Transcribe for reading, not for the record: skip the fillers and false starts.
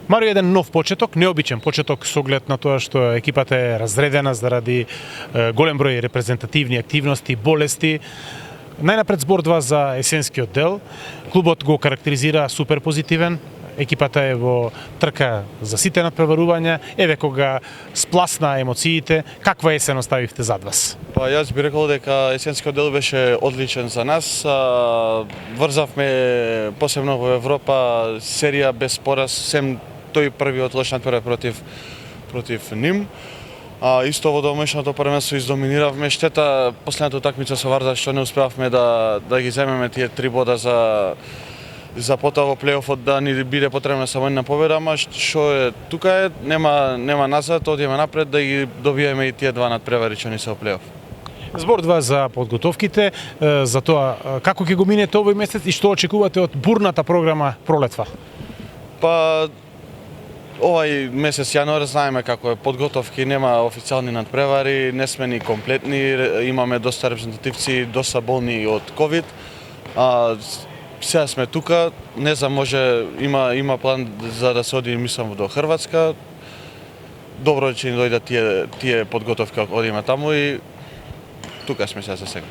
Марио еден нов почеток, необичен почеток со оглед на тоа што екипата е разредена заради голем број репрезентативни активности, болести. Најнапред збор за есенскиот дел. Клубот го карактеризира супер позитивен. Екипата е во трка за сите надпреварувања. Еве кога спласна емоциите, каква есен оставивте зад вас? Па јас би рекол дека есенскиот дел беше одличен за нас. Врзавме посебно во Европа серија без пораз, сем тој првиот лош надпревар против ним. Исто во домашното првенство издоминиравме. Штета последната утакмица со Вардар што не успеавме да ги земеме тие 3 бода за потоа во плейофот да ни биде потребна само една победа, ама што е тука нема назад, одиме напред да ги добиеме и тие 2 надпревари што ни се во плейоф. Збор за подготовките, за тоа како ќе го минете овој месец и што очекувате од бурната програма пролетва? Па овај месец јануар знаеме како е подготовки, нема официјални надпревари, не сме ни комплетни, имаме доста репрезентативци, доста болни од ковид. Сега сме тука, не знам, може има план за да се оди, мислам, до Хрватска. Добро ќе ни дојдат тие подготовки, одиме таму и тука сме сега за сега.